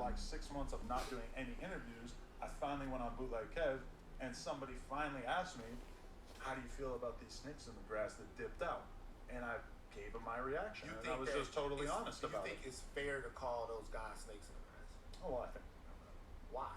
like 6 months of not doing any interviews, I finally went on Bootleg Kev, and somebody finally asked me, how do you feel about these snakes in the grass that dipped out? And I gave him my reaction, and I was just totally honest about it. You think it's fair to call those guys snakes in the grass? Oh, well, I think. Why?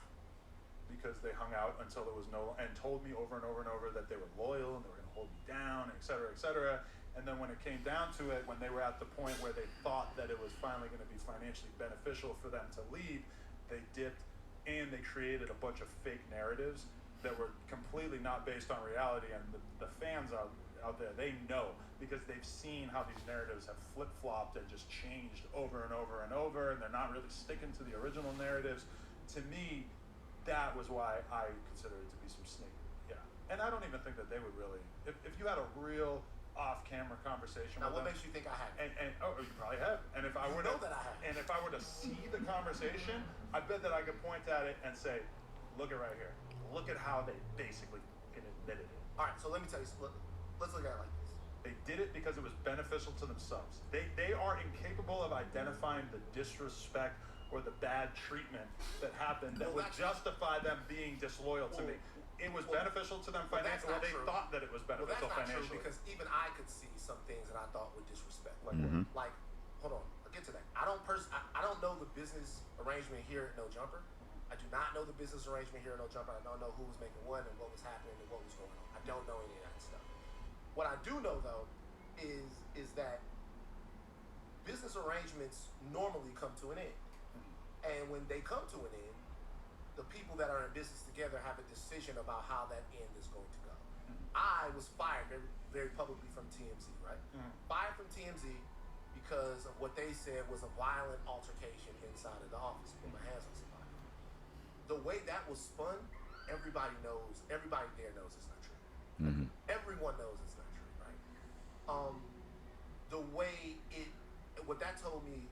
Because they hung out until there was no, and told me over and over and over that they were loyal and they were going to hold me down, et cetera, et cetera. And then when it came down to it, when they were at the point where they thought that it was finally going to be financially beneficial for them to leave, they dipped, and they created a bunch of fake narratives that were completely not based on reality. And the fans out there, they know, because they've seen how these narratives have flip-flopped and just changed over and over and over, and they're not really sticking to the original narratives. To me, that was why I consider it to be some snake. Yeah. And I don't even think that they would really, if you had a real off-camera conversation now, with what them, makes you think I have? And you probably have. And if I were know that I have. And if I were to see the conversation, I bet that I could point at it and say, look at right here. Look at how they basically admitted it. All right, so let me tell you, let's look at it like this. They did it because it was beneficial to themselves. They are incapable of identifying the disrespect or the bad treatment that happened that would justify them being disloyal to me. It was beneficial to them financially. Well, they thought that it was beneficial financially. True, because even I could see some things that I thought were disrespect. Like, like, hold on, I'll get to that. I don't know the business arrangement here at No Jumper. I do not know the business arrangement here at No Jumper. I don't know who was making what and what was happening and what was going on. I don't know any of that stuff. What I do know though is that business arrangements normally come to an end. And when they come to an end, the people that are in business together have a decision about how that end is going to go. I was fired very, very publicly from TMZ, right? Fired from TMZ because of what they said was a violent altercation inside of the office. Put my hands on somebody. The way that was spun, everybody there knows it's not true. Everyone knows it's not true, right? The way what that told me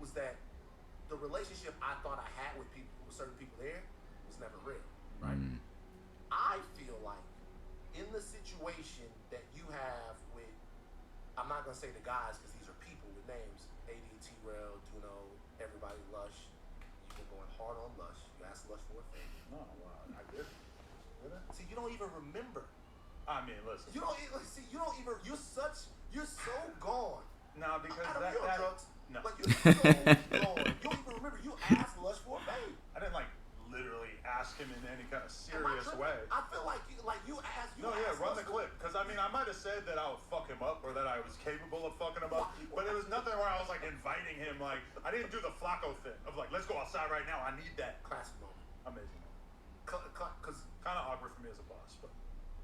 was that the relationship I thought I had with certain people there was never real, right? I feel like in the situation that you have with, I'm not gonna say the guys because these are people with names, AD, T-Rail, Duno, everybody, Lush. You've been going hard on Lush. You asked Lush for a favor. No, wow, I did. Did I? See, you don't even remember. I mean, listen. You don't even. You're so gone. No, because drugs. No. Like you're so gone. You don't even remember. You asked Lush for a favor. I didn't literally ask him in any kind of serious way. I feel like you asked. Run the clip. Because I might have said that I would fuck him up or that I was capable of fucking him up, but it was nothing where I was inviting him. I didn't do the Flacco thing of let's go outside right now. I need that. Classic moment. Amazing. Because kind of awkward for me as a boss, but.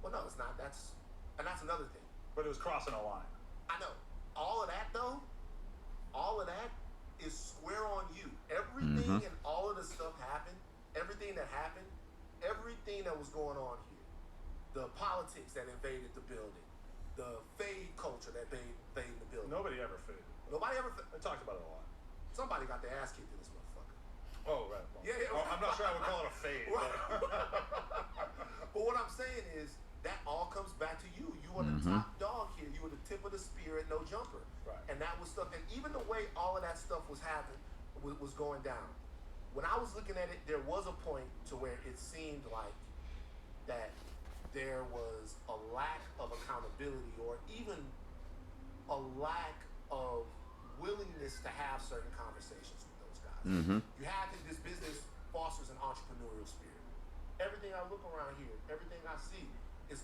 Well, no, it's not. That's another thing. But it was crossing a line. I know. All of that though. All of that is square on you. Everything and all of the stuff happened. Everything that happened. Everything that was going on here. The politics that invaded the building. The fade culture that invaded the building. Nobody ever faded. They talked about it a lot. Somebody got their ass kicked in this motherfucker. Oh, right. Well, yeah. I'm not sure I would call it a fade. But what I'm saying is, that all comes back to you. You are the top dog here. You were the tip of the spear at No Jumper. Right. And that was stuff, and even the way all of that stuff was happening, was going down. When I was looking at it, there was a point to where it seemed like that there was a lack of accountability or even a lack of willingness to have certain conversations with those guys. You have this business fosters an entrepreneurial spirit. Everything I look around here, everything I see,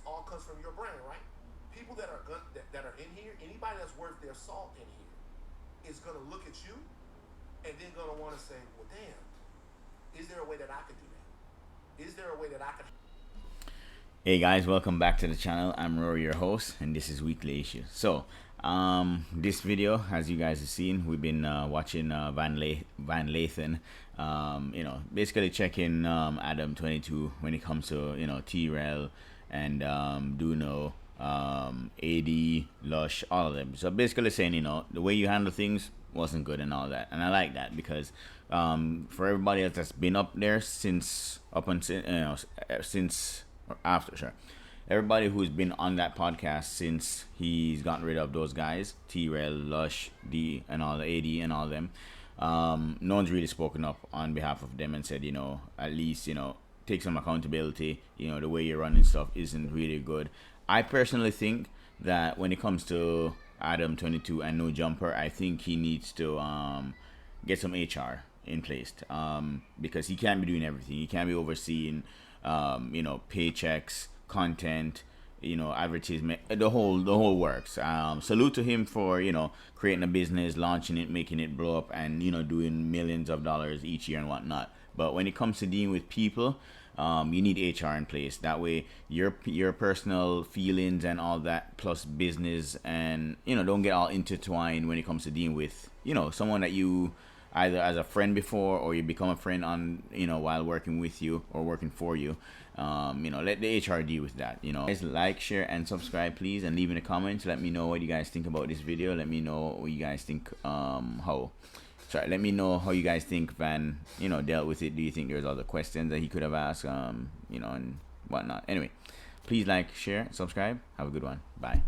all comes from your brain, right? People that are in here, anybody that's worth their salt in here, is gonna look at you, and then gonna want to say, "Well, damn, is there a way that I could do that? Is there a way that I could?" Hey guys, welcome back to the channel. I'm Rory, your host, and this is Weekly Issue. So, this video, as you guys have seen, we've been watching Van Lathan. Basically checking ADAM22 when it comes to T-Rail and Duno, AD, Lush, all of them. So basically saying, the way you handle things wasn't good and all that. And I like that because for everybody else that's been up there since everybody who's been on that podcast since he's gotten rid of those guys, T-Rail, Lush, D, and all the AD and all them, no one's really spoken up on behalf of them and said, you know, at least, you know, take some accountability. You know, the way you're running stuff isn't really good. I personally think that when it comes to ADAM22 and No Jumper, I think he needs to get some HR in place, because he can't be doing everything. He can't be overseeing, you know, paychecks, content, you know, advertisement, the whole works. Salute to him for, you know, creating a business, launching it, making it blow up, and, you know, doing millions of dollars each year and whatnot. But when it comes to dealing with people, you need HR in place. That way your personal feelings and all that, plus business, and, you know, don't get all intertwined when it comes to dealing with, you know, someone that you either as a friend before, or you become a friend on, you know, while working with you or working for you. You know, let the HR deal with that. You know, guys, like, share, and subscribe, please, and leave in the comments. Let me know what you guys think about this video. Let me know what you guys think. Let me know how you guys think Van, you know, dealt with it. Do you think there's other questions that he could have asked, you know, and whatnot? Anyway, please like, share, subscribe. Have a good one. Bye.